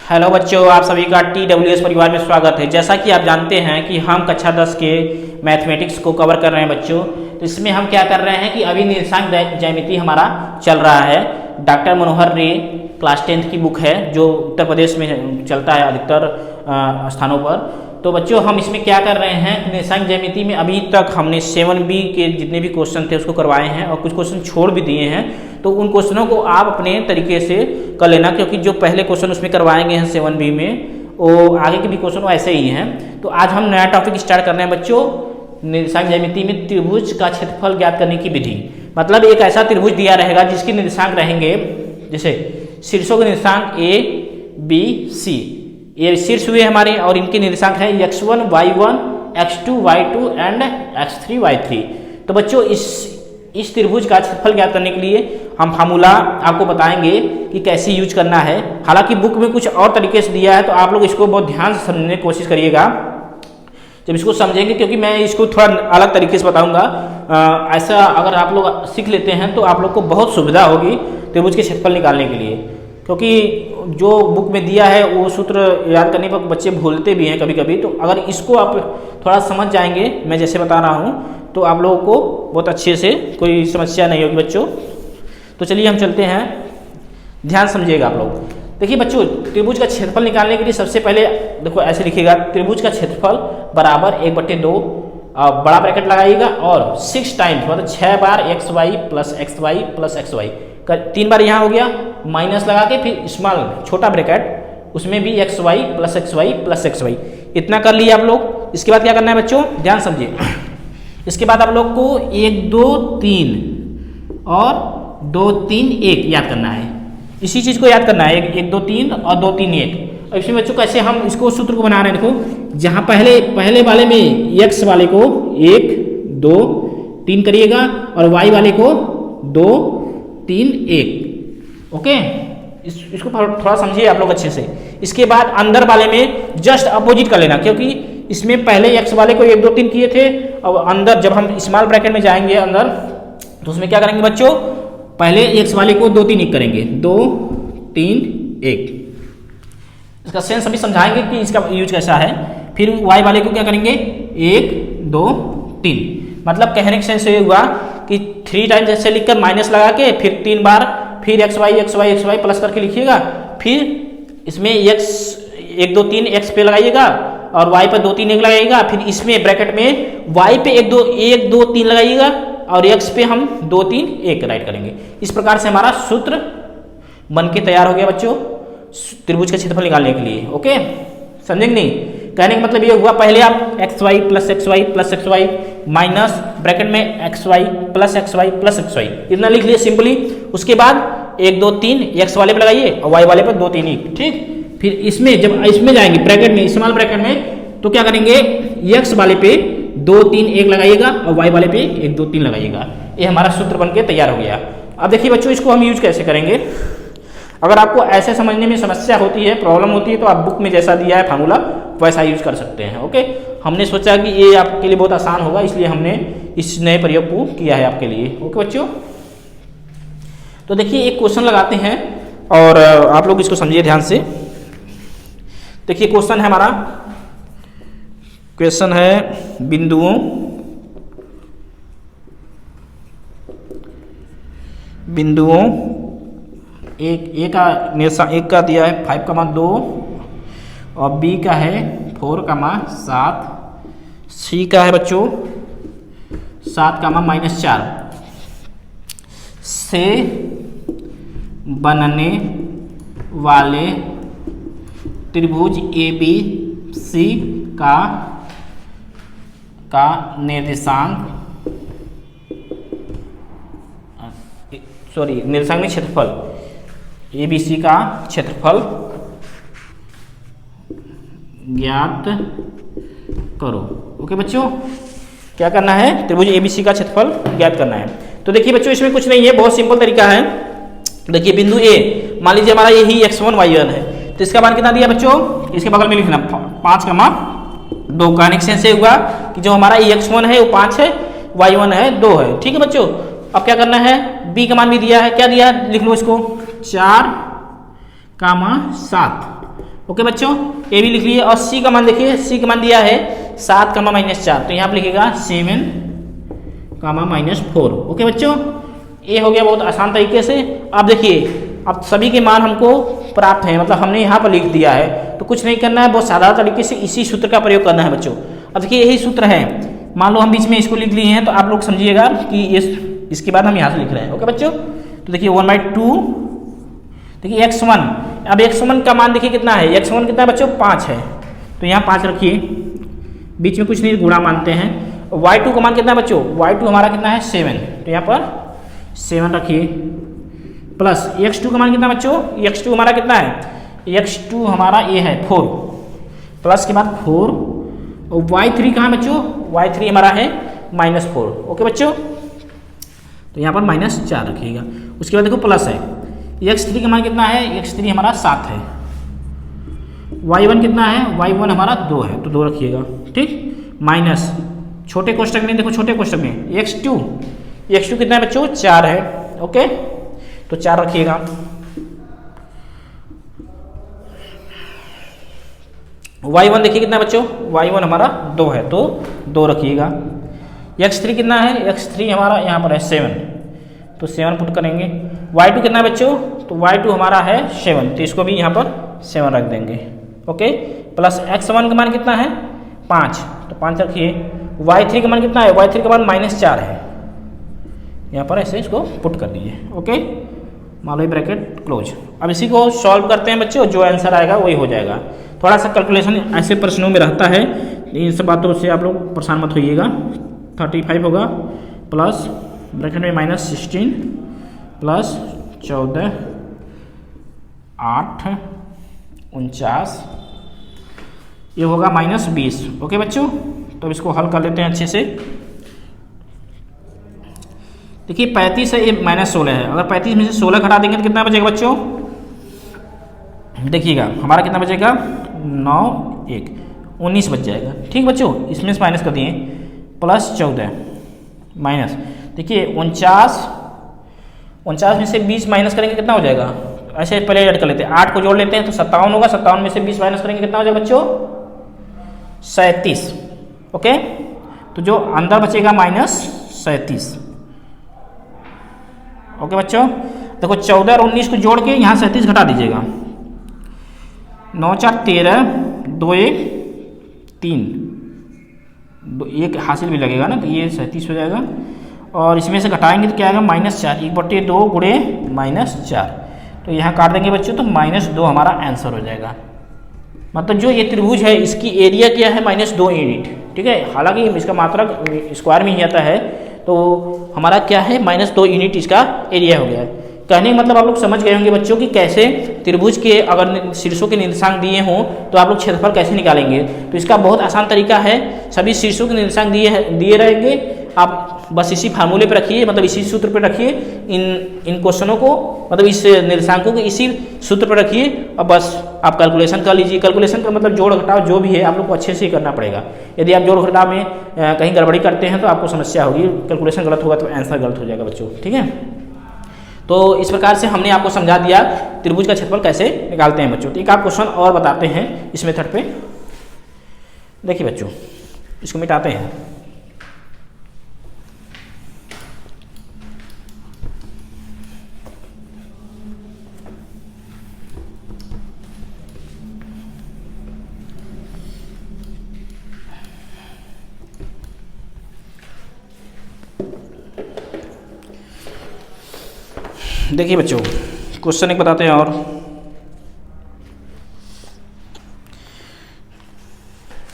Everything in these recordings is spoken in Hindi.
हेलो बच्चों, आप सभी का TWS परिवार में स्वागत है। जैसा कि आप जानते हैं कि हम कक्षा 10 के मैथमेटिक्स को कवर कर रहे हैं बच्चों। तो इसमें हम क्या कर रहे हैं कि अभी निर्देशांक ज्यामिति हमारा चल रहा है। डॉक्टर मनोहर रे क्लास 10th की बुक है जो उत्तर प्रदेश में चलता है अधिकतर स्थानों पर। तो बच्चों हम इसमें क्या कर रहे हैं, निर्देशांक ज्यामिति में अभी तक हमने 7B के जितने भी क्वेश्चन थे उसको करवाए हैं और कुछ क्वेश्चन छोड़ भी दिए हैं। तो उन क्वेश्चनों को आप अपने तरीके से कर लेना, क्योंकि जो पहले क्वेश्चन उसमें करवाएंगे हैं 7B में, वो आगे के भी क्वेश्चन ऐसे ही हैं। तो आज हम नया टॉपिक स्टार्ट कर रहे हैं बच्चों, निर्देशांक ज्यामिति में त्रिभुज का क्षेत्रफल ज्ञात करने की विधि। मतलब एक ऐसा त्रिभुज दिया रहेगा जिसके निर्देशांक रहेंगे, जैसे शीर्षों के निर्देशांक ABC, ये शीर्ष हुए हमारे, और इनके निर्देशांक है x1 y1 x2 y2 and x3 y3। तो बच्चों इस त्रिभुज का क्षेत्रफल ज्ञात करने के लिए हम फार्मूला आपको बताएंगे कि कैसे यूज करना है। हालांकि बुक में कुछ और तरीके से दिया है, तो आप लोग इसको बहुत ध्यान से समझने की कोशिश करिएगा जब इसको समझेंगे, क्योंकि मैं इसको थोड़ा अलग तरीके से बताऊंगा। ऐसा अगर आप लोग सीख लेते हैं तो आप लोग को बहुत सुविधा होगी त्रिभुज के क्षेत्रफल निकालने के लिए, क्योंकि जो बुक में दिया है वो सूत्र याद करने पर बच्चे भूलते भी हैं कभी कभी। तो अगर इसको आप थोड़ा समझ जाएंगे, मैं जैसे बता रहा हूँ, तो आप लोगों को बहुत अच्छे से कोई समस्या नहीं होगी बच्चों। तो चलिए हम चलते हैं, ध्यान समझिएगा आप लोग। देखिए बच्चों, त्रिभुज का क्षेत्रफल निकालने के लिए सबसे पहले देखो ऐसे लिखिएगा, त्रिभुज का क्षेत्रफल बराबर 1/2 बड़ा ब्रैकेट लगाइएगा और 6 टाइम्स मतलब 6 बार xy plus xy plus xy, 3 बार यहाँ हो गया, माइनस लगा के फिर स्मॉल छोटा ब्रैकेट उसमें भी xy plus xy plus xy, इतना कर लिया आप लोग। इसके बाद क्या करना है बच्चों, ध्यान समझिए। इसके बाद आप लोग को 1 2 3 और 2 3 1 याद करना है। इसी चीज को याद करना है, 1 2 3 और 2 3 1। और इसमें बच्चों कैसे हम इसको सूत्र को बना रहे हैं, देखो जहां पहले वाले में x वाले को 1 2 3 करिएगा और y वाले को 2 3 1। ओके, इसको थोड़ा समझिए आप लोग अच्छे से। इसके बाद अंदर वाले में जस्ट अपोजिट कर लेना, क्योंकि इसमें पहले x वाले को 1 2 3 किए थे, और अंदर जब हम स्मॉल ब्रैकेट में जाएंगे अंदर, तो उसमें क्या करेंगे बच्चों, पहले x वाले को 2 3 1 करेंगे, 2 3 1। इसका सेंस अभी समझाएंगे कि इसका यूज कैसा है। फिर y वाले को क्या करेंगे, 1 2 3। मतलब कहने का सेंस ये हुआ कि 3 टाइम्स ऐसे लिखकर माइनस लगा के फिर 3 बार फिर xy प्लस करके लिखिएगा। फिर इसमें x 1 2 3 x पे लगाइएगा और y पर 2 3 1 लगाइएगा। फिर इसमें ब्रैकेट में y पे 1 2 3 लगाइएगा और x पे हम 2 3 1 राइट करेंगे। इस प्रकार से हमारा सूत्र बन के तैयार हो गया बच्चों त्रिभुज का क्षेत्रफल निकालने के लिए। ओके, समझेंगे नहीं? कहने का मतलब ये हुआ, पहले आप xy plus xy minus bracket में xy प्लस xy इतना लिख लिए सिंपली। उसके बाद 1 2 3 x वाले पे लगाइए और y वाले पे 2 3 1। ठीक, फिर इसमें जब इसमें जाएंगे ब्रैकेट में, स्मॉल ब्रैकेट में, तो क्या करेंगे, x वाले पे 2 3 1 लगाइएगा और y वाले पे 1 2 3 लगाइएगा। ये हमारा सूत्र बन के तैयार हो गया। अब देखिए बच्चों, इसको हम यूज कैसे करेंगे। अगर आपको ऐसे समझने में समस्या होती है, प्रॉब्लम होती है, तो आप बुक में जैसा दिया है फार्मूला वैसा यूज कर सकते हैं। ओके, हमने सोचा कि ये आपके लिए बहुत आसान होगा, इसलिए हमने इस नए प्रयोग को किया है आपके लिए। ओके बच्चों, तो देखिए एक क्वेश्चन लगाते हैं और आप लोग इसको समझिए ध्यान से। देखिए क्वेश्चन है हमारा, क्वेश्चन है बिंदुओं एक का दिया है 5,2 और B का है 4,7, C का है बच्चों 7,-4 से बनने वाले त्रिभुज ABC का निर्देशांक में क्षेत्रफल, ABC का क्षेत्रफल ज्ञात करो। ओके बच्चों, क्या करना है, त्रिभुज ABC का क्षेत्रफल ज्ञात करना है। तो देखिए बच्चों, इसमें कुछ नहीं है, बहुत सिंपल तरीका है। देखिए बिंदु A, मान लीजिए हमारा यही x1 y1 है, तो इसका मान कितना दिया बच्चों, इसके बगल में लिखना 5,2। कहने का सेंस हुआ कि जो हमारा x1 है वो 5 है, y1 है 2 है। ठीक है बच्चों, अब क्या करना है, B का मान भी दिया है, क्या दिया है लिख लो इसको, 4,7 ओके बच्चों, ए भी लिख लिए। और सी का मान देखिए, सी का मान दिया है 7 -4, तो यहाँ पर लिखिएगा 7 -4। ओके बच्चों, ये हो गया बहुत आसान तरीके से। अब देखिए, अब सभी के मान हमको प्राप्त हैं, मतलब हमने यहाँ पर लिख दिया है, तो कुछ नहीं करना है, बहुत साधारण तरीके से इसी सूत्र का प्रयोग करना है बच्चों। अब देखिए यही सूत्र है, मान लो हम बीच में इसको लिख लिए हैं, तो आप लोग समझिएगा कि इसके बाद हम यहाँ से लिख रहे हैं। ओके बच्चों, तो देखिए 1/2, देखिए x1, अब x1 का मान देखिए कितना है, x1 कितना है बच्चों, 5 है, तो यहाँ 5 रखिए, बीच में कुछ नहीं, गुणा मानते हैं। y2 का मान कितना है बच्चों, y2 हमारा कितना है 7, तो यहाँ पर 7 रखिए, प्लस x2 का मान कितना बच्चों, x2 हमारा कितना है, x2 हमारा ये है 4, प्लस के बाद 4, और y3 कहाँ बच्चों, y3 हमारा है -4। ओके बच्चों, तो यहाँ पर -4 रखिएगा। उसके बाद देखो प्लस है, x3 का मान कितना है, x3 हमारा 7 है, y1 कितना है, y1 हमारा 2 है, तो 2 रखिएगा, ठीक, माइनस छोटे कोष्टक में, देखो छोटे कोष्टक में x2 कितना है बच्चों, 4 है। ओके, तो 4 रखिएगा। y1 देखिए कितना बच्चों, y1 हमारा 2 है, तो 2 रखिएगा। x3 कितना है, x3 हमारा यहाँ पर है 7, तो 7 पुट करेंगे। y2 कितना है बच्चों, तो y2 हमारा है 7, तो इसको भी यहाँ पर 7 रख देंगे। ओके, प्लस x1 का मान कितना है 5, तो 5 रखिए। y3 का मान कितना है, y3 का मान -4 है, यहाँ पर ऐसे इसको पुट कर दीजिए। ओके, मान लो ब्रैकेट क्लोज। अब इसी को सॉल्व करते हैं बच्चों, जो आंसर आएगा वही हो जाएगा। थोड़ा सा कैलकुलेशन ऐसे प्रश्नों में रहता है, इन सब बातों से आप लोग परेशान मत होइएगा। 35 होगा, प्लस ब्रैकेट में -16, प्लस 14, 8, 49, ये होगा -20। ओके बच्चों, तो इसको हल कर लेते हैं अच्छे से। देखिए 35 है, ये -16 है, अगर 35 में से 16 घटा देंगे तो कितना बचेगा बच्चों, देखिएगा हमारा कितना बचेगा, 9, 1, 19 बच जाएगा। ठीक बच्चों, इसमें से माइनस कर दिए, प्लस 14 माइनस, देखिए 49 में से 20 माइनस करेंगे कितना हो जाएगा, ऐसे पहले ऐड कर लेते हैं, 8 को जोड़ लेते हैं तो 57 होगा, 57 में से 20 माइनस करेंगे कितना हो जाएगा बच्चों, 37। ओके, तो जो अंदर बचेगा -37। ओके बच्चों, देखो 14 और 19 को जोड़ के यहाँ 37 घटा दीजिएगा, 9 4 13, 2 1 3, 1 हासिल भी लगेगा ना, तो ये 37 हो जाएगा। और इसमें से घटाएंगे तो क्या आएगा, -4, 1/2 गुणे -4, तो यहाँ काट देंगे बच्चों, तो -2 हमारा आंसर हो जाएगा। मतलब जो ये त्रिभुज है इसकी एरिया क्या है, -2 यूनिट। ठीक है, हालांकि इसका मात्रक स्क्वायर में ही आता है, तो हमारा क्या है, -2 यूनिट इसका एरिया हो गया है। कहने का मतलब आप लोग समझ गए होंगे बच्चों कि कैसे त्रिभुज के अगर शीर्षों के निर्देशांक दिए हों तो आप लोग क्षेत्रफल कैसे निकालेंगे। तो इसका बहुत आसान तरीका है, सभी शीर्षों के निर्देशांक दिए रहेंगे, आप बस इसी फार्मूले पे रखिए, मतलब इसी सूत्र पे रखिए इन क्वेश्चनों को, मतलब इस निर्देशांकों को इसी सूत्र पर रखिए और बस आप कैलकुलेशन कर लीजिए। कैलकुलेशन का मतलब जोड़ घटाव जो भी है आप लोग को अच्छे से ही करना पड़ेगा। यदि आप जोड़ घटाव में कहीं गड़बड़ी करते हैं तो आपको समस्या होगी, कैलकुलेशन गलत होगा तो आंसर गलत हो जाएगा बच्चों। ठीक है, तो इस प्रकार से हमने आपको समझा दिया त्रिभुज का क्षेत्रफल कैसे निकालते हैं बच्चों। तो एक आप क्वेश्चन और बताते हैं इस मेथड पे, देखिए बच्चों इसको मिटाते हैं। देखिए बच्चों क्वेश्चन एक बताते हैं और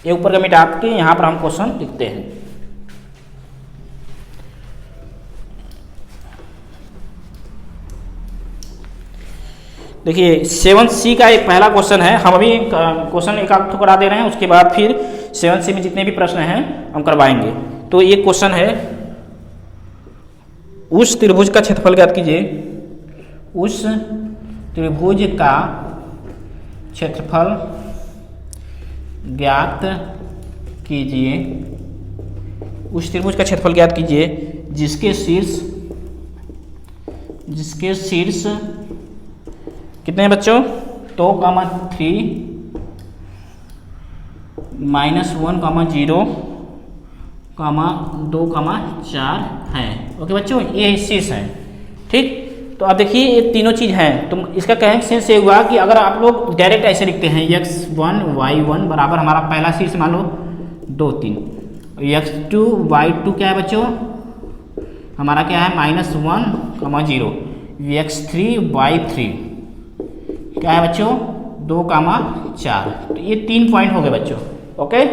ये ऊपर का मिटा के यहाँ पर हम क्वेश्चन लिखते हैं। देखिए 7C का एक पहला क्वेश्चन है, हम अभी क्वेश्चन एक आध करा दे रहे हैं, उसके बाद फिर 7C में जितने भी प्रश्न हैं हम करवाएंगे। तो ये क्वेश्चन है, उस त्रिभुज का क्षेत्रफल ज्ञात कीजिए। उस त्रिभुज का क्षेत्रफल ज्ञात कीजिए। उस त्रिभुज का क्षेत्रफल ज्ञात कीजिए जिसके शीर्ष कितने हैं बच्चों, 2, 3 -1,0,2,4 है। ओके बच्चों, ये शेष है। ठीक, तो अब देखिए ये तीनों चीज़ है, तो इसका कहने से ये हुआ कि अगर आप लोग डायरेक्ट ऐसे लिखते हैं x1 y1 बराबर हमारा पहला शीर्ष मान लो 2 3, x2 y2 क्या है बच्चों हमारा क्या है -1,0, x3 y3 क्या है बच्चों 2,4। तो ये 3 पॉइंट हो गए बच्चों। ओके,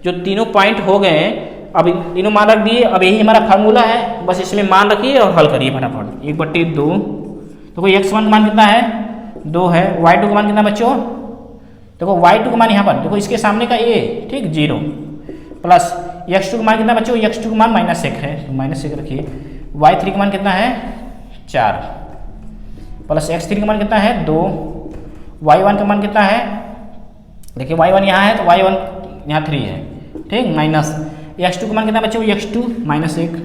जो तीनों पॉइंट हो गए, अब तीनों मान रख दिए। अब यही हमारा फार्मूला है, बस इसमें मान रखिए और हल करिए फटाफट। 1/2 तो कोई x1 का मान कितना है 2 है, y2 का मान कितना बच्चों देखो y2 का मान यहाँ पर देखो इसके सामने का a ठीक 0 प्लस x2 का मान कितना बच्चों x2 का मान -1 है तो -1 रखिए। y3 का मान कितना है 4 प्लस x3 का मान कितना है 2, y1 का मान कितना है देखिए y1 यहाँ है तो y1 यहाँ 3 है ठीक, माइनस x2 का मान कितना बच्चों x2 -1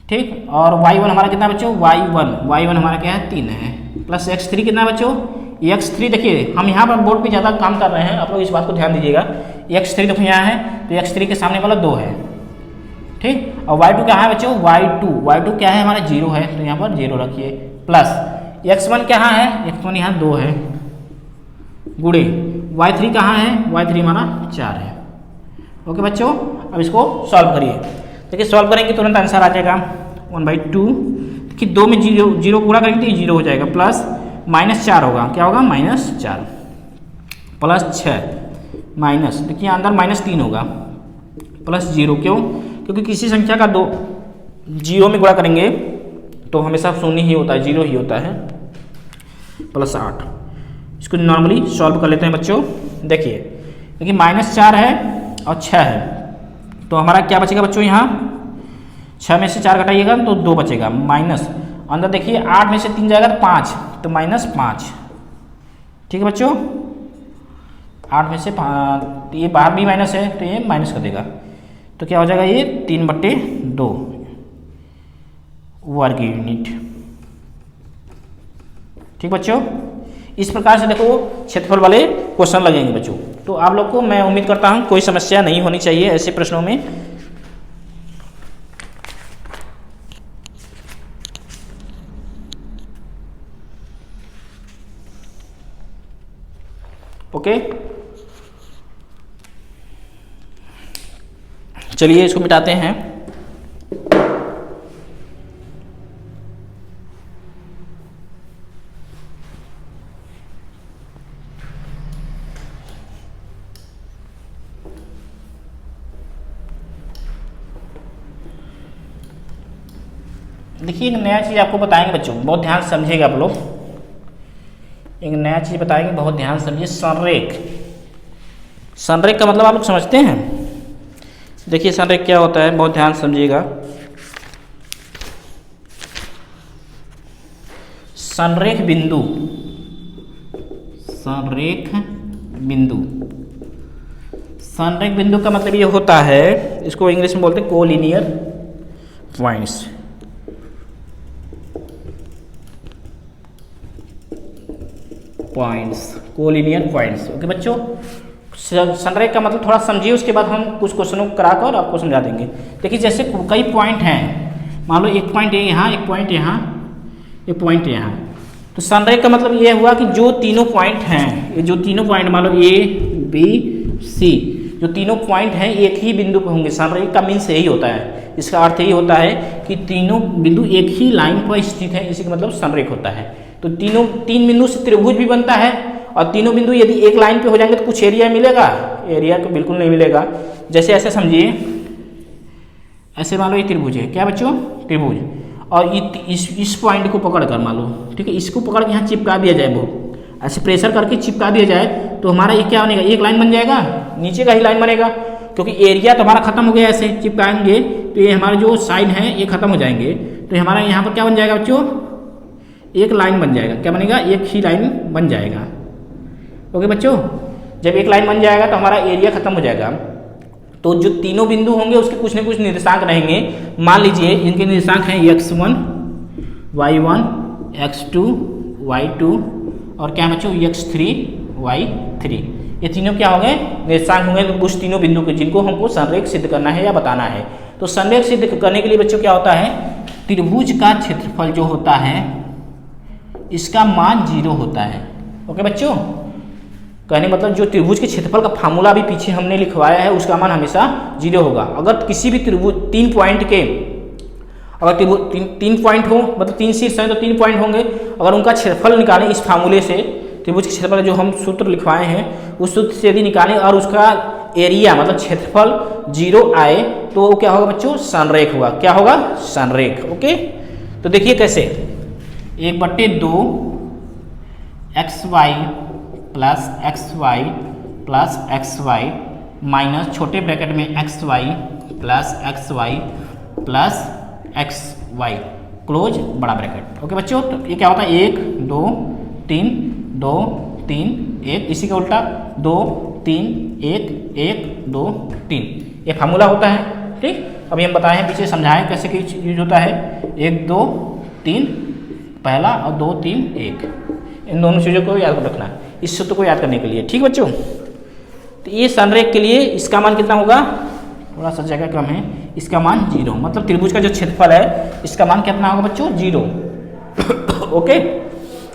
ठीक, और y1 हमारा कितना बच्चों y1 हमारा क्या है 3 है, प्लस x3 कितना बच्चों x3 देखिए हम यहाँ पर बोर्ड पे ज़्यादा काम कर रहे हैं, आप लोग इस बात को ध्यान दीजिएगा। x3 देखो यहाँ है तो x3 के सामने वाला 2 है ठीक, और y2 क्या है बच्चों y2 क्या है हमारा 0 है तो यहाँ पर 0 रखिए, प्लस x1 क्या है x1 यहाँ 2 है गुड़े y3 कहाँ है y3 हमारा 4 है। ओके बच्चों, अब इसको सॉल्व करिए। देखिए सॉल्व करेंगे तुरंत आंसर आ जाएगा 1/2 कि 2 में 0 पूरा करेंगे तो 0 हो जाएगा, प्लस -4 होगा क्या होगा -4 प्लस 6 माइनस देखिए अंदर -3 होगा प्लस 0 क्यों क्योंकि किसी संख्या का 2 0 में गुणा करेंगे तो हमेशा शून्य ही होता है 0 ही होता है, प्लस 8। इसको नॉर्मली सॉल्व कर लेते हैं बच्चों। देखिए -4 है और 6 है तो हमारा क्या बचेगा बच्चों यहाँ 6 में से 4 घटाइएगा तो 2 बचेगा, माइनस अंदर देखिए 8 में से 3 जाएगा तो 5 तो -5 ठीक है बच्चों। 8 में से 5 ये बाहर भी माइनस है तो ये माइनस कर देगा तो क्या हो जाएगा ये 3/2 वर्ग यूनिट ठीक बच्चों। इस प्रकार से देखो क्षेत्रफल वाले क्वेश्चन लगेंगे बच्चों। तो आप लोग को मैं उम्मीद करता हूं कोई समस्या नहीं होनी चाहिए ऐसे प्रश्नों में। ओके, चलिए इसको मिटाते हैं। देखिए एक नया चीज़ आपको बताएंगे बच्चों, बहुत ध्यान से समझिएगा आप लोग। एक नया चीज़ बताएंगे, बहुत ध्यान से समझिए। संरेख, संरेख का मतलब आप लोग समझते हैं? देखिए संरेख क्या होता है, बहुत ध्यान से समझिएगा। संरेख बिंदु, संरेख बिंदु, संरेख बिंदु का मतलब ये होता है, इसको इंग्लिश में बोलते हैं collinear points. Points, collinear points. Okay बच्चों, संरेख का मतलब थोड़ा समझिए, उसके बाद हम कुछ क्वेश्चनों को कराकर आपको समझा देंगे। देखिए जैसे कई पॉइंट हैं, मान लो एक पॉइंट है यहाँ, एक पॉइंट यहाँ, एक पॉइंट यहाँ। तो संरेख का मतलब ये हुआ कि जो तीनों पॉइंट हैं, ये जो तीनों पॉइंट मान लो A B C, जो तीनों पॉइंट हैं एक ही बिंदु पर होंगे। संरेख का मीन्स यही होता है, इसका अर्थ यही होता है कि तीनों बिंदु एक ही लाइन पर स्थित है, इसी का मतलब संरेख होता है। तो तीन बिंदु से त्रिभुज भी बनता है, और तीनों बिंदु यदि एक लाइन पे हो जाएंगे तो कुछ एरिया मिलेगा, एरिया तो बिल्कुल नहीं मिलेगा। जैसे ऐसे समझिए, ऐसे मान लो ये त्रिभुज है, क्या बच्चों त्रिभुज, और इस पॉइंट को पकड़ कर मान लो, ठीक है, इसको पकड़ के यहाँ चिपका दिया जाए, वो ऐसे प्रेशर करके चिपका दिया जाए तो हमारा ये क्या बनेगा, एक लाइन बन जाएगा, नीचे का ही लाइन बनेगा, क्योंकि एरिया तो हमारा खत्म हो गया। ऐसे चिपकाएंगे तो ये हमारे जो साइड है ये खत्म हो जाएंगे, तो हमारा यहाँ पर क्या बन जाएगा बच्चों, एक लाइन बन जाएगा। क्या बनेगा, एक ही लाइन बन जाएगा। ओके बच्चों, जब एक लाइन बन जाएगा तो हमारा एरिया खत्म हो जाएगा। तो जो तीनों बिंदु होंगे उसके कुछ न कुछ निर्देशांक रहेंगे। मान लीजिए इनके निर्देशांक हैं x1 y1 x2 y2 और क्या बच्चों x3 y3। ये तीनों क्या होंगे, निर्देशांक होंगे उस तीनों बिंदु के जिनको हमको संरेख सिद्ध करना है या बताना है। तो संरेख सिद्ध करने के लिए बच्चों क्या होता है, त्रिभुज का क्षेत्रफल जो होता है इसका मान 0 होता है। ओके बच्चों, कहने मतलब जो त्रिभुज के क्षेत्रफल का फार्मूला भी पीछे हमने लिखवाया है उसका मान हमेशा 0 होगा। अगर किसी भी त्रिभुज 3 पॉइंट के, अगर त्रिभुज 3 पॉइंट हो मतलब 3 शीर्ष हैं तो 3 पॉइंट होंगे, अगर उनका क्षेत्रफल निकालें इस फार्मूले से, त्रिभुज के क्षेत्रफल जो हम सूत्र लिखवाए हैं उस सूत्र से यदि निकालें और उसका एरिया मतलब क्षेत्रफल 0 आए तो वो क्या होगा बच्चों, संरेख होगा। क्या होगा, संरेख। ओके, तो देखिए कैसे, 1/2 xy plus xy plus xy minus छोटे ब्रैकेट में xy plus xy plus xy close बड़ा ब्रैकेट। ओके बच्चों, तो ये क्या होता है, 1 2 3 2 3 1, इसी का उल्टा 2 3 1 1 2 3, ये फार्मूला होता है। ठीक, अभी हम बताए हैं पीछे समझाएं कैसे यूज होता है, 1 2 3 पहला और 2 3 1, इन दोनों चीज़ों को याद रखना है इस सूत्र को याद करने के लिए। ठीक बच्चों, तो ये संरेख के लिए इसका मान कितना होगा, थोड़ा सा जगह कम है, इसका मान 0, मतलब त्रिभुज का जो क्षेत्रफल है इसका मान कितना होगा बच्चों, 0। ओके,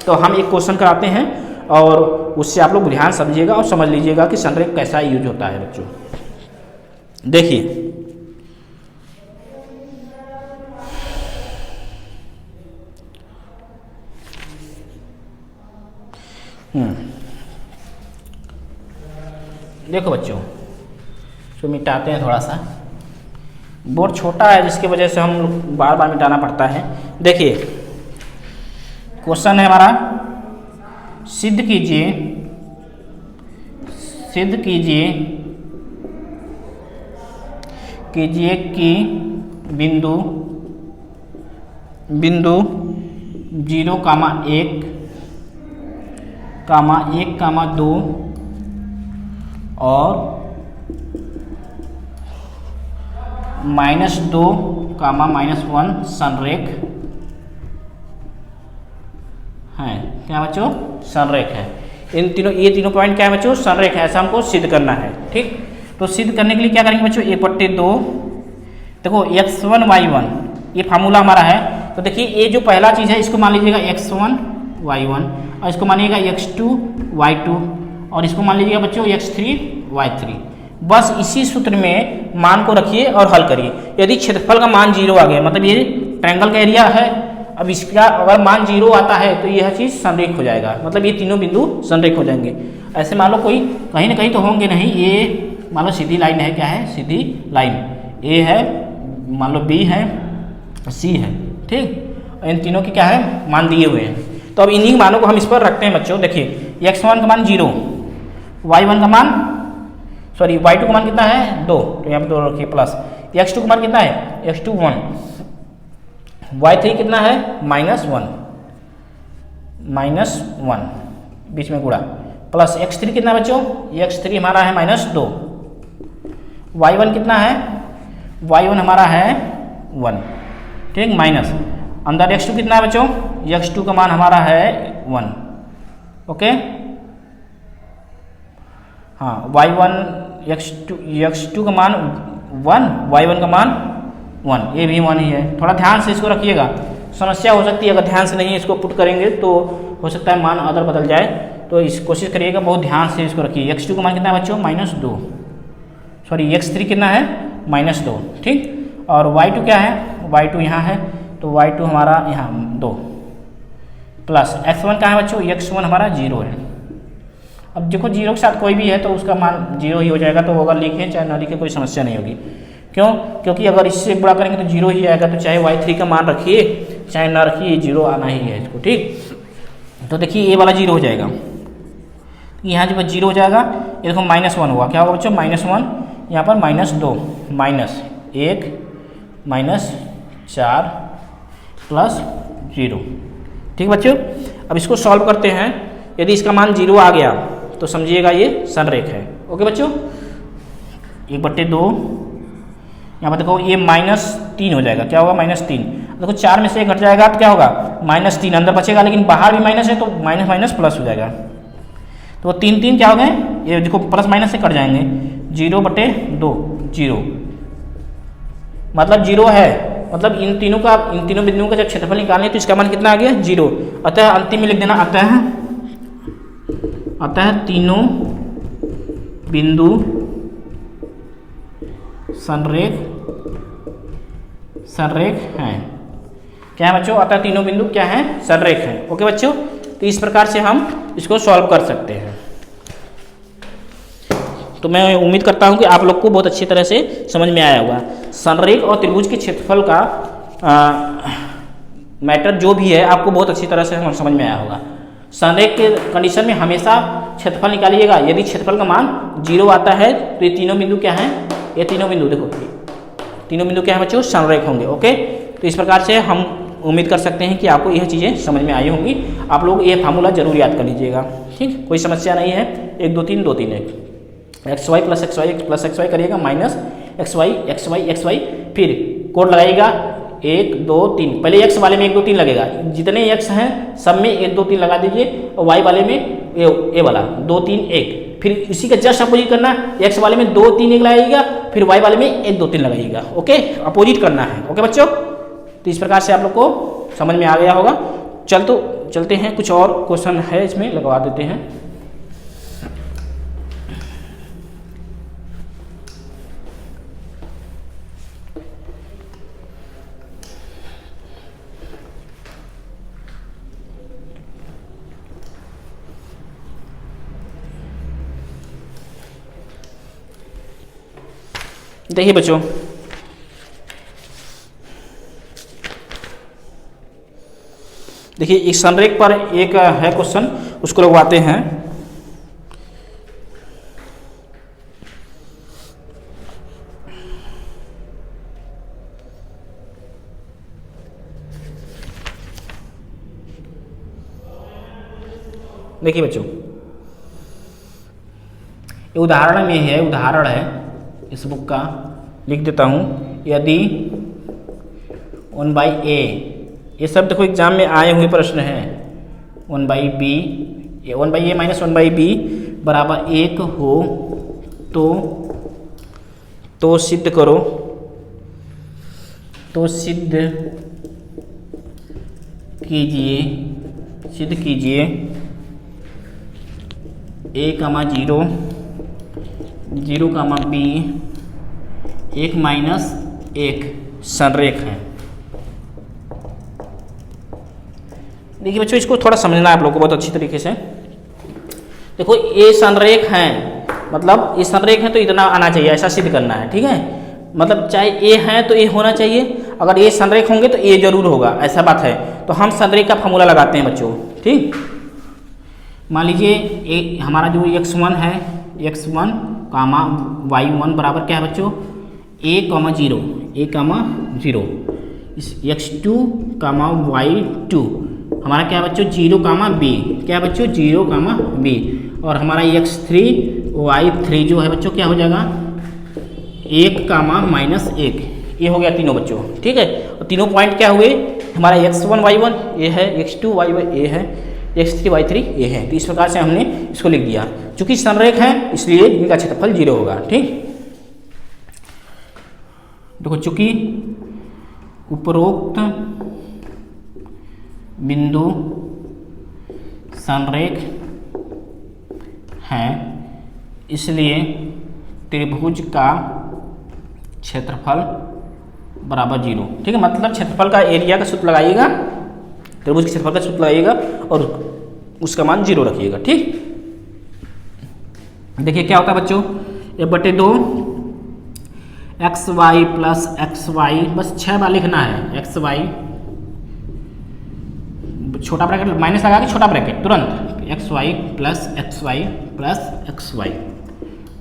तो हम एक क्वेश्चन कराते हैं और उससे आप लोग ध्यान समझिएगा और समझ लीजिएगा कि संरेख कैसा यूज होता है बच्चों। देखिए देखो बच्चों, तो मिटाते हैं थोड़ा सा, बोर्ड छोटा है जिसकी वजह से हम लोग बार बार मिटाना पड़ता है। देखिए क्वेश्चन है हमारा, सिद्ध कीजिए कि बिंदु 0, 1, 2 और -2, -1 संरेख है। क्या बच्चों, संरेख है। इन तीनों, ये तीनों पॉइंट क्या है बच्चों, संरेख है, ऐसा हमको सिद्ध करना है। ठीक, तो सिद्ध करने के लिए क्या करेंगे बच्चों, 1/2 देखो x1 y1 ये फार्मूला हमारा है। तो देखिए ये जो पहला चीज़ है इसको मान लीजिएगा x1 y1 और इसको मानिएगा x2 y2 और इसको मान लीजिएगा बच्चों x3 y3। बस इसी सूत्र में मान को रखिए और हल करिए। यदि क्षेत्रफल का मान 0 आ गया, मतलब ये ट्रायंगल का एरिया है, अब इसका अगर मान 0 आता है तो यह चीज़ संरेख हो जाएगा, मतलब ये तीनों बिंदु संरेख हो जाएंगे। ऐसे मान लो कोई कहीं ना कहीं तो होंगे नहीं, ये मान लो सीधी लाइन है, क्या है, सीधी लाइन, ए है, मान लो बी है, सी है। ठीक, इन तीनों के क्या है, मान दिए हुए हैं। तो अब इन्हीं मानों को हम इस पर रखते हैं बच्चों। देखिए x1 का मान 0, y1 का मान y2 का मान कितना है 2, तो यहाँ पर 2 रखिए, प्लस x2 का मान कितना है, x2 1, y3 कितना है -1 बीच में गुणा, प्लस x3 कितना बच्चों, x3 हमारा है -2, y1 कितना है, y1 हमारा है 1। ठीक, माइनस अंदर x2 कितना है बच्चों, x2 का मान हमारा है 1। ओके, हाँ, y1 x2 का मान 1, y1 का मान 1, ये भी 1 ही है। थोड़ा ध्यान से इसको रखिएगा, समस्या हो सकती है अगर ध्यान से नहीं इसको पुट करेंगे तो हो सकता है मान अदर बदल जाए, तो इस कोशिश करिएगा बहुत ध्यान से इसको रखिए। x2 का मान कितना है बच्चों, -2, x3 कितना है -2। ठीक, और y2 क्या है, y2 यहाँ है तो y2 हमारा यहाँ 2, प्लस x1 कहाँ है बच्चों, x1 हमारा 0 है। अब देखो 0 के साथ कोई भी है तो उसका मान 0 ही हो जाएगा, तो अगर लिखें चाहे ना लिखें कोई समस्या नहीं होगी। क्यों, क्योंकि अगर इससे बड़ा करेंगे तो 0 ही आएगा, तो चाहे y3 का मान रखिए चाहे ना रखिए 0 आना ही है इसको। ठीक, तो देखिए ये वाला 0 हो जाएगा, यहाँ जब 0 हो जाएगा, ये देखो -1 हुआ, क्या होगा बच्चों, -1, यहाँ पर -2, -1 -4 प्लस 0। ठीक बच्चों, अब इसको सॉल्व करते हैं। यदि इसका मान 0 आ गया तो समझिएगा ये संरेख है। ओके बच्चों, 1/2, यहाँ पर देखो ये -3 हो जाएगा, क्या होगा, -3। देखो 4 में से 1 घट जाएगा तो क्या होगा, -3 अंदर बचेगा, लेकिन बाहर भी माइनस है तो माइनस प्लस हो जाएगा। तो 3 3 क्या हो गए, ये देखो प्लस माइनस से कट जाएंगे, 0/2 0, मतलब 0 है, मतलब इन तीनों बिंदुओं का जब क्षेत्रफल निकालें तो इसका मान कितना आ गया 0। अतः अंतिम में लिख देना अतः तीनों बिंदु संरेख हैं। क्या है बच्चों, अतः तीनों बिंदु क्या हैं, संरेख हैं। ओके बच्चों, तो इस प्रकार से हम इसको सॉल्व कर सकते हैं। तो मैं उम्मीद करता हूं कि आप लोग को बहुत अच्छी तरह से समझ में आया होगा। संरेख और त्रिभुज के क्षेत्रफल का मैटर जो भी है आपको बहुत अच्छी तरह से समझ में आया होगा। संरेख के कंडीशन में हमेशा क्षेत्रफल निकालिएगा, यदि क्षेत्रफल का मान 0 आता है तो ये तीनों बिंदु क्या हैं, ये तीनों बिंदु देखो, तीनों बिंदु क्या है बच्चों, संरेख होंगे। ओके, तो इस प्रकार से हम उम्मीद कर सकते हैं कि आपको यह चीज़ें समझ में आई होंगी। आप लोग ये फार्मूला जरूर याद कर लीजिएगा, ठीक, कोई समस्या नहीं है। 1 2 3 2 3 1 xy प्लस xy करिएगा माइनस xy, फिर कोड लगाइएगा 1 2 3, पहले x वाले में 1 2 3 लगेगा, जितने x हैं सब में 1 2 3 लगा दीजिए, और y वाले में ए वाला 2 3 1, फिर इसी का जस्ट अपोजिट करना, x वाले में 2 3 1 लगाइएगा, फिर y वाले में 1 2 3 लगाइएगा। ओके, अपोजिट करना है। ओके बच्चों, तो इस प्रकार से आप लोग को समझ में आ गया होगा। चलते हैं, कुछ और क्वेश्चन है इसमें लगवा देते हैं। देखिए बच्चों, देखिए इस संरेख पर एक है क्वेश्चन, उसको लगवाते हैं। देखिए बच्चों, ये उदाहरण में है, उदाहरण है इस बुक का, लिख देता हूँ। यदि 1/a, ये सब देखो एग्जाम में आए हुए प्रश्न हैं, 1/b, 1/a माइनस 1/b बराबर 1 हो तो सिद्ध करो, तो सिद्ध कीजिए a, 0 0, b 1 माइनस 1 संरेख है। देखिए बच्चों, इसको थोड़ा समझना है आप लोगों को बहुत अच्छी तरीके से। देखो ये संरेख हैं, मतलब ये संरेख है तो इतना आना चाहिए, ऐसा सिद्ध करना है, ठीक है। मतलब चाहे ए है तो ए होना चाहिए, अगर ये संरेख होंगे तो ए जरूर होगा, ऐसा बात है। तो हम संरेख का फॉर्मूला लगाते हैं बच्चों, ठीक। मान लीजिए ए हमारा जो x1 है, x1 कामा y1 बराबर क्या है बच्चों, a, 0 इस x2 कामा y2 हमारा क्या है बच्चों, 0, b, क्या है बच्चों, 0, b, और हमारा x3 y3 जो है बच्चों क्या हो जाएगा, 1, -1, ये हो गया तीनों बच्चों, ठीक है। और तीनों पॉइंट क्या हुए, हमारा x1 y1 ये है, x2 y1 ये है, x3 y3 ये है। तो इस प्रकार से हमने इसको लिख दिया। चूंकि संरेख है इसलिए इनका क्षेत्रफल 0 होगा, ठीक। देखो चूंकि उपरोक्त बिंदु संरेख हैं इसलिए त्रिभुज का क्षेत्रफल बराबर 0, ठीक है। मतलब क्षेत्रफल का एरिया का सूत्र लगाइएगा, त्रिभुज के क्षेत्रफल का सूत्र लगाइएगा और उसका मान 0 रखिएगा, ठीक। देखिए क्या होता है बच्चों, 1/2 xy प्लस xy, बस 6 बार लिखना है, xy छोटा ब्रैकेट माइनस लगा के छोटा ब्रैकेट तुरंत, xy plus xy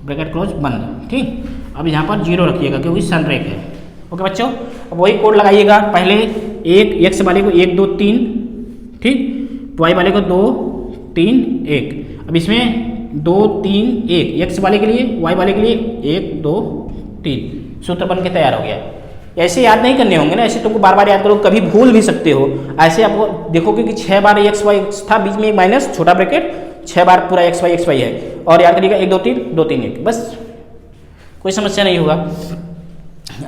bracket close बंद, ठीक। अब यहाँ पर 0 रखिएगा क्योंकि संरेख है। ओके बच्चों, अब वही कोड लगाइएगा, पहले एक x वाले को 1 2 3, ठीक, y वाले को 2 3 1। अब इसमें 2 3 1 x वाले के लिए, y वाले के लिए 1 2 3, सूत्र बन के तैयार हो गया। ऐसे याद नहीं करने होंगे ना, ऐसे तुमको बार बार याद करो, कभी भूल भी सकते हो। ऐसे आपको देखोगे कि 6 बार x y था, बीच में एक माइनस छोटा ब्रैकेट, 6 बार पूरा x y है, और याद करिएगा 1 2 3 2 3 1, बस कोई समस्या नहीं होगा।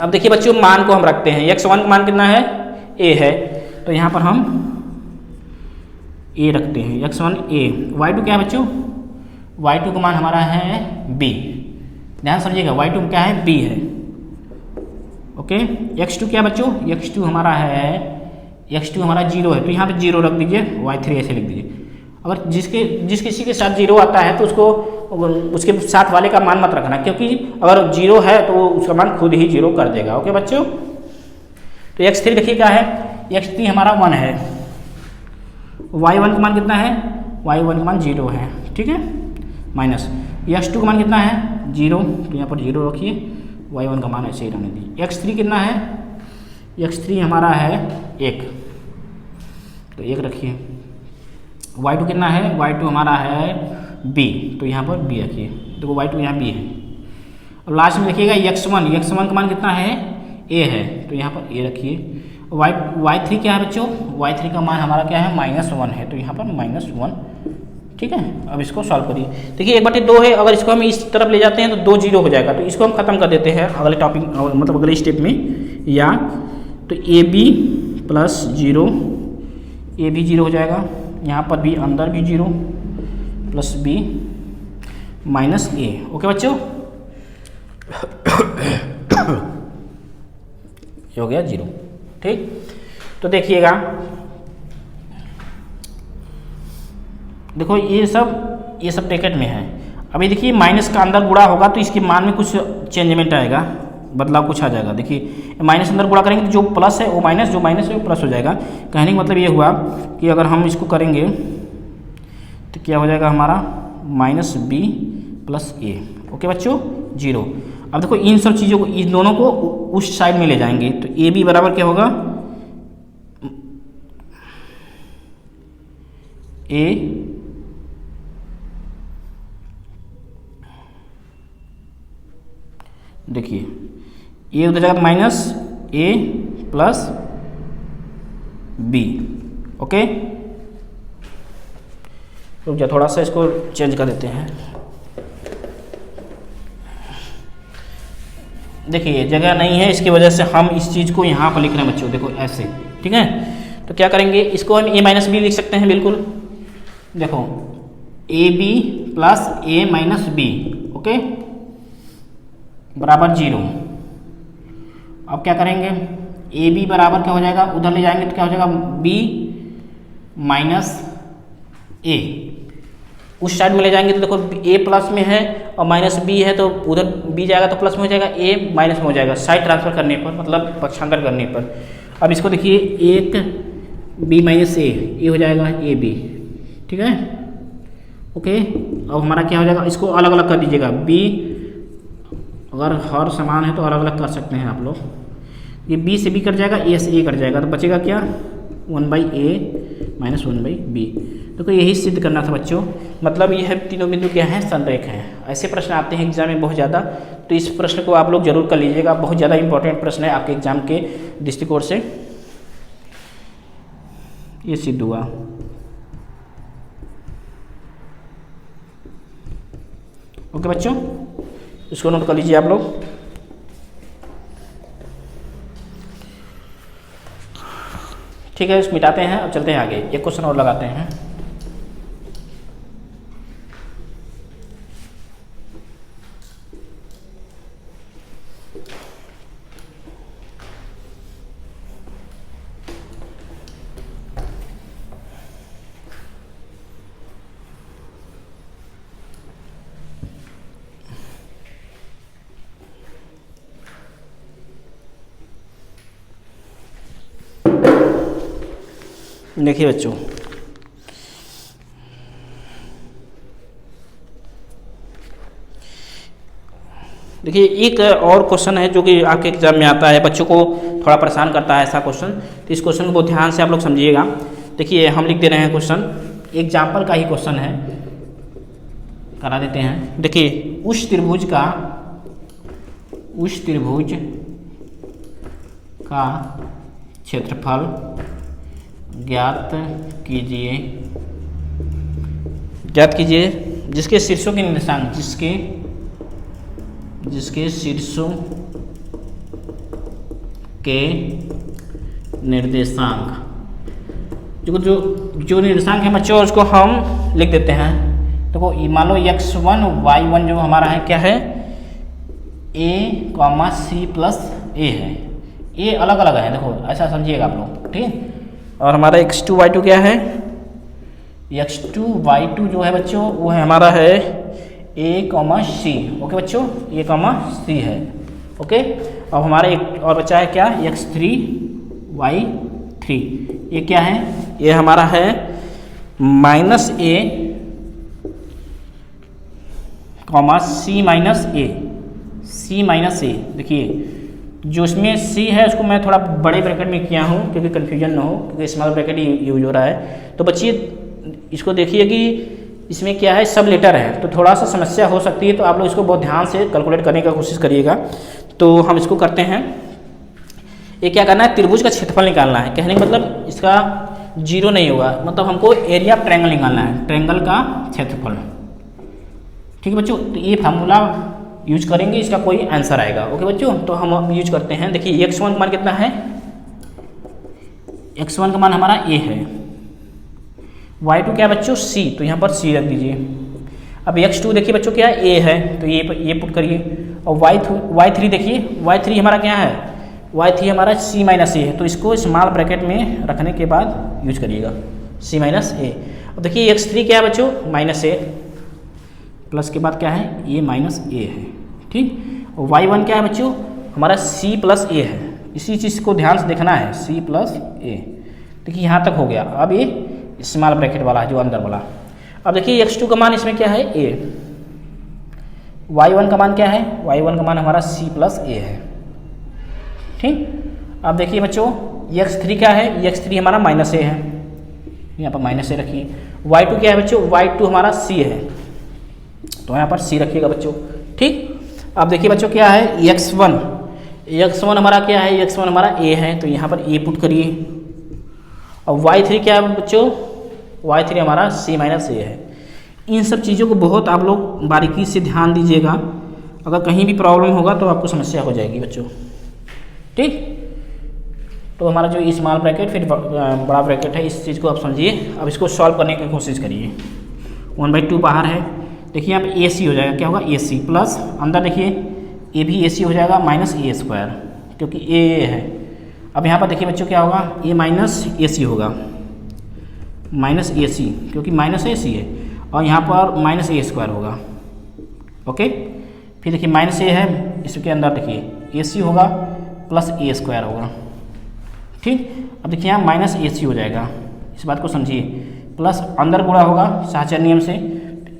अब देखिए बच्चों, मान को हम रखते हैं, x1 का मान कितना है, a है, तो यहाँ पर हम a रखते हैं, x1 a। y2 क्या है बच्चों, y2 का मान हमारा है b, ध्यान समझिएगा, y2 क्या है, b है, ओके। x2 क्या बच्चों, x2 हमारा है, x2 हमारा 0 है, तो यहाँ पे 0 रख दीजिए, y3 ऐसे लिख दीजिए। अगर जिस किसी के साथ 0 आता है तो उसको उसके साथ वाले का मान मत रखना, क्योंकि अगर 0 है तो उसका मान खुद ही 0 कर देगा, ओके बच्चों। तो x3 देखिए क्या है, x3 हमारा 1 है, y1 का मान कितना है, y1 का मान 0 है, ठीक है, माइनस x2 का मान कितना है 0, तो यहाँ पर 0 रखिए, y1 का मान ऐसे ही रहने दीजिए। x3 कितना है, x3 हमारा है 1, तो 1 रखिए। y2 कितना है, y2 हमारा है b, तो यहाँ पर b रखिए, देखो y2 यहाँ b है। अब लास्ट में देखिएगा x1 का मान कितना है, a है, तो यहाँ पर a रखिए। y3 क्या है बच्चों, y3 का मान हमारा क्या है, -1 है, तो यहाँ पर -1, ठीक है। अब इसको सॉल्व करिए, देखिए 1/2 है, अगर इसको हम इस तरफ ले जाते हैं तो 2 0 हो जाएगा, तो इसको हम खत्म कर देते हैं अगले टॉपिक, मतलब अगले स्टेप में, या तो ab प्लस 0, a भी 0 हो जाएगा, यहाँ पर भी अंदर भी 0 plus b minus a, okay बच्चों, ये हो गया 0, ठीक। तो देखिएगा, देखो ये सब ब्रैकेट में है। अभी देखिए माइनस का अंदर गुणा होगा तो इसके मान में कुछ चेंजमेंट आएगा, बदलाव कुछ आ जाएगा। देखिए माइनस अंदर गुणा करेंगे तो जो प्लस है वो माइनस, जो माइनस है वो प्लस हो जाएगा। कहने का मतलब ये हुआ कि अगर हम इसको करेंगे तो क्या हो जाएगा हमारा -b प्लस a, ओके बच्चों, 0। अब देखो इन सब चीज़ों को, इन दोनों को उस साइड में ले जाएंगे, तो a b बराबर क्या होगा, a देखिए ये उधर जाएगा minus a plus b, okay. रुक जा, थोड़ा सा इसको चेंज कर देते हैं। देखिए जगह नहीं है, इसकी वजह से हम इस चीज़ को यहाँ पर लिख रहे हैं बच्चों, देखो ऐसे, ठीक है। तो क्या करेंगे, इसको हम a माइनस बी लिख सकते हैं, बिल्कुल। देखो ab plus a minus B, okay, बराबर 0। अब क्या करेंगे, ए बी बराबर क्या हो जाएगा, उधर ले जाएंगे तो क्या हो जाएगा, b माइनस a, उस साइड में ले जाएंगे तो देखो a प्लस में है और माइनस b है, तो उधर b जाएगा तो प्लस में हो जाएगा, a माइनस में हो जाएगा, साइड ट्रांसफर करने पर, मतलब पक्षांतर करने पर। अब इसको देखिए, एक b माइनस a, ये हो जाएगा a b, ठीक है, ओके। अब हमारा क्या हो जाएगा, इसको अलग अलग कर दीजिएगा, b अगर हर समान है तो अलग अलग कर सकते हैं आप लोग, ये b से b कट जाएगा, a से a कट जाएगा, तो बचेगा क्या, 1/a माइनस 1/b। देखो यही सिद्ध करना था बच्चों, मतलब ये है तीनों बिंदु क्या हैं, संरेख हैं। ऐसे प्रश्न आते हैं एग्जाम में बहुत ज़्यादा, तो इस प्रश्न को आप लोग जरूर कर लीजिएगा, बहुत ज़्यादा इंपॉर्टेंट प्रश्न है आपके एग्जाम के दृष्टिकोण से, ये सिद्ध हुआ। ओके बच्चों, इसको नोट कर लीजिए आप लोग। ठीक है, इसको मिटाते हैं, अब चलते हैं आगे, एक क्वेश्चन और लगाते हैं। देखिए बच्चों, देखिए एक और क्वेश्चन है जो कि आपके एग्जाम में आता है, बच्चों को थोड़ा परेशान करता है ऐसा क्वेश्चन, तो इस क्वेश्चन को बहुत ध्यान से आप लोग समझिएगा। देखिए हम लिख दे रहे हैं क्वेश्चन, एग्जाम्पल का ही क्वेश्चन है, करा देते हैं। देखिए उस त्रिभुज का क्षेत्रफल ज्ञात कीजिए ज्ञात कीजिए जिसके शीर्षों के निर्देशांक, जिसके शीर्षों के निर्देशांक, जो निर्देशांक है बच्चों उसको हम लिख देते हैं। देखो मान लो x1 y1 जो हमारा है क्या है, a, c प्लस a है, ये अलग अलग है, देखो ऐसा समझिएगा आप लोग, ठीक। और हमारा x2 y2 क्या है, x2 y2 जो है बच्चों वो है हमारा है a, c, ओके बच्चों, a, c है, ओके। अब हमारा एक और बचा है क्या, x3 y3, ये क्या है, ये हमारा है minus a, c minus a। देखिए जो इसमें c है उसको मैं थोड़ा बड़े ब्रैकेट में किया हूँ क्योंकि कन्फ्यूजन ना हो, क्योंकि स्मॉल ब्रैकेट यूज हो रहा है। तो बच्चे इसको देखिए कि इसमें क्या है, सब लेटर है, तो थोड़ा सा समस्या हो सकती है, तो आप लोग इसको बहुत ध्यान से कैलकुलेट करने का कोशिश करिएगा। तो हम इसको करते हैं, ये क्या करना है, त्रिभुज का क्षेत्रफल निकालना है। कहने का मतलब इसका जीरो नहीं होगा, मतलब हमको एरिया ऑफ ट्रायंगल निकालना है, ट्रायंगल का क्षेत्रफल, ठीक है बच्चों। तो ये फार्मूला यूज करेंगे, इसका कोई आंसर आएगा, ओके बच्चों। तो हम यूज करते हैं, देखिए x1 का मान कितना है, x1 का मान हमारा a है, y2 क्या है बच्चों c, तो यहाँ पर c रख दीजिए। अब x2 देखिए बच्चों क्या है, a है, तो ये पुट करिए। और y3 देखिए, y3 हमारा क्या है, y3 हमारा c माइनस a है, तो इसको स्मॉल ब्रैकेट में रखने के बाद यूज करिएगा, c माइनस a। अब देखिए x3 क्या है बच्चों, माइनस a, प्लस के बाद क्या है, a माइनस a है, ठीक। और y1 क्या है बच्चों, हमारा c प्लस a है, इसी चीज़ को ध्यान से देखना है, c प्लस a। देखिए यहाँ तक हो गया। अब ये स्मॉल ब्रैकेट वाला है जो अंदर वाला। अब देखिए x2 का मान इसमें क्या है, a, y1 का मान क्या है, y1 का मान हमारा c प्लस a है, ठीक। अब देखिए बच्चों x3 क्या है, x3 हमारा माइनस a है, यहाँ पर माइनस a रखिए। y2 क्या है बच्चों, y2 हमारा c है, तो यहाँ पर c रखिएगा बच्चों, ठीक। अब देखिए बच्चों क्या है, x1 हमारा क्या है, x1 हमारा a है, तो यहाँ पर a पुट करिए। और y3 क्या है बच्चों, y3 हमारा c माइनस a है। इन सब चीज़ों को बहुत आप लोग बारीकी से ध्यान दीजिएगा, अगर कहीं भी प्रॉब्लम होगा तो आपको समस्या हो जाएगी बच्चों, ठीक। तो हमारा जो स्मॉल ब्रैकेट फिर बड़ा ब्रैकेट है, इस चीज़ को आप समझिए। अब इसको सॉल्व करने की कोशिश करिए। 1/2 बाहर है, देखिए यहाँ पे AC हो जाएगा, क्या होगा, AC प्लस अंदर देखिए ए भी AC हो जाएगा माइनस a स्क्वायर, क्योंकि a है। अब यहाँ पर देखिए बच्चों क्या होगा, a माइनस AC होगा, माइनस AC, क्योंकि माइनस AC है, और यहाँ पर माइनस a स्क्वायर होगा, ओके। फिर देखिए माइनस a है, इसके अंदर देखिए AC होगा प्लस a स्क्वायर होगा, ठीक। अब देखिए यहाँ माइनस AC हो जाएगा, इस बात को समझिए, प्लस अंदर गुणा होगा साहचर्य नियम से,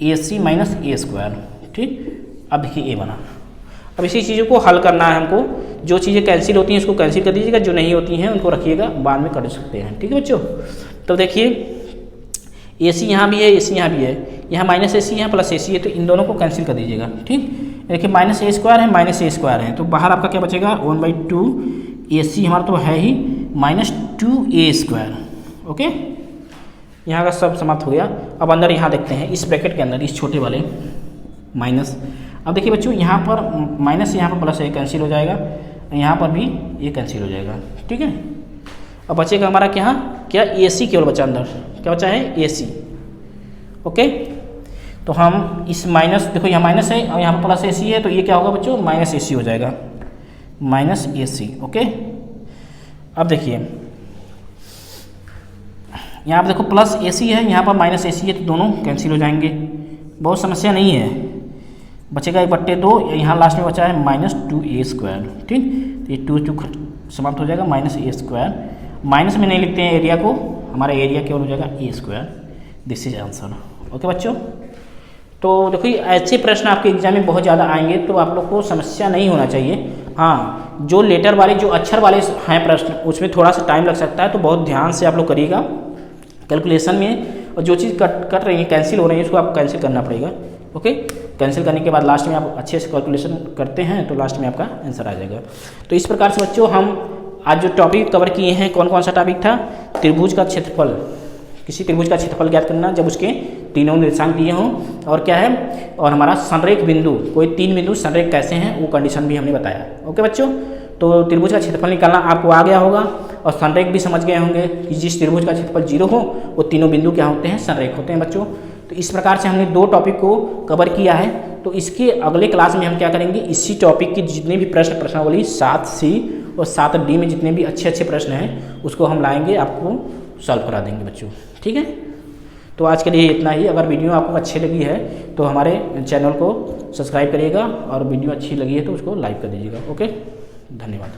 AC माइनस a स्क्वायर, ठीक। अब देखिए a बना। अब इसी चीज़ों को हल करना है हमको, जो चीज़ें कैंसिल होती हैं उसको कैंसिल कर दीजिएगा, जो नहीं होती हैं उनको रखिएगा, बाद में कर सकते हैं, ठीक है बच्चों। तो देखिए AC यहाँ भी है, AC यहाँ भी है, यहाँ माइनस AC है प्लस AC है, तो इन दोनों को कैंसिल कर दीजिएगा, ठीक। देखिए माइनस a स्क्वायर है, माइनस a स्क्वायर है, तो बाहर आपका क्या बचेगा, 1/2 AC हमारा तो है ही, माइनस 2a स्क्वायर, ओके। यहाँ का सब समाप्त हो गया। अब अंदर यहाँ देखते हैं, इस ब्रैकेट के अंदर, इस छोटे वाले माइनस। अब देखिए बच्चों यहाँ पर माइनस, यहाँ पर प्लस, ये कैंसिल हो जाएगा, यहाँ पर भी ये कैंसिल हो जाएगा, ठीक है। अब बचेगा हमारा क्या AC केवल बचा, अंदर क्या बचा है, AC, ओके। तो हम इस माइनस, देखो यहाँ माइनस है और यहाँ पर प्लस AC है, तो ये क्या होगा बच्चों, माइनस AC हो जाएगा, माइनस AC, ओके। अब देखिए यहाँ पर देखो प्लस AC है, यहाँ पर माइनस AC है, तो दोनों कैंसिल हो जाएंगे, बहुत समस्या नहीं है। बचेगा 1/2, यहाँ लास्ट में बचा है माइनस 2a स्क्वायर, ठीक। तो ये 2 समाप्त हो जाएगा, माइनस a स्क्वायर, माइनस में नहीं लिखते हैं एरिया को, हमारा एरिया केवल हो जाएगा a square, this is answer, okay बच्चों। तो देखो ऐसे प्रश्न आपके एग्जाम में बहुत ज़्यादा आएंगे, तो आप लोग को समस्या नहीं होना चाहिए। हाँ, जो लेटर वाले, जो अक्षर वाले हैं प्रश्न, उसमें थोड़ा सा टाइम लग सकता है, तो बहुत ध्यान से आप लोग करिएगा कैलकुलेशन में, और जो चीज़ कट रही है, कैंसिल हो रही है, उसको आपको कैंसिल करना पड़ेगा, ओके। कैंसिल करने के बाद लास्ट में आप अच्छे से कैलकुलेशन करते हैं तो लास्ट में आपका आंसर आ जाएगा। तो इस प्रकार से बच्चों हम आज जो टॉपिक कवर किए हैं, कौन कौन सा टॉपिक था, त्रिभुज का क्षेत्रफल किसी त्रिभुज का क्षेत्रफल ज्ञात करना जब उसके तीनों निर्देशांक दिए हों, और क्या है, और हमारा संरेख बिंदु, कोई 3 बिंदु संरेख कैसे हैं वो कंडीशन भी हमने बताया। ओके बच्चों, तो त्रिभुज का क्षेत्रफल निकालना आपको आ गया होगा और संरेख भी समझ गए होंगे कि जिस त्रिभुज का क्षेत्रफल 0 हो वो तीनों बिंदु क्या होते हैं, संरेख होते हैं बच्चों। तो इस प्रकार से हमने 2 टॉपिक को कवर किया है। तो इसके अगले क्लास में हम क्या करेंगे, इसी टॉपिक की जितने भी प्रश्नावली 7C और 7D में जितने भी अच्छे प्रश्न हैं उसको हम लाएंगे, आपको सॉल्व करा देंगे बच्चों। ठीक है, तो आज के लिए इतना ही। अगर वीडियो आपको अच्छी लगी है तो हमारे चैनल को सब्सक्राइब करिएगा और वीडियो अच्छी लगी है तो उसको लाइक कर दीजिएगा। ओके, धन्यवाद।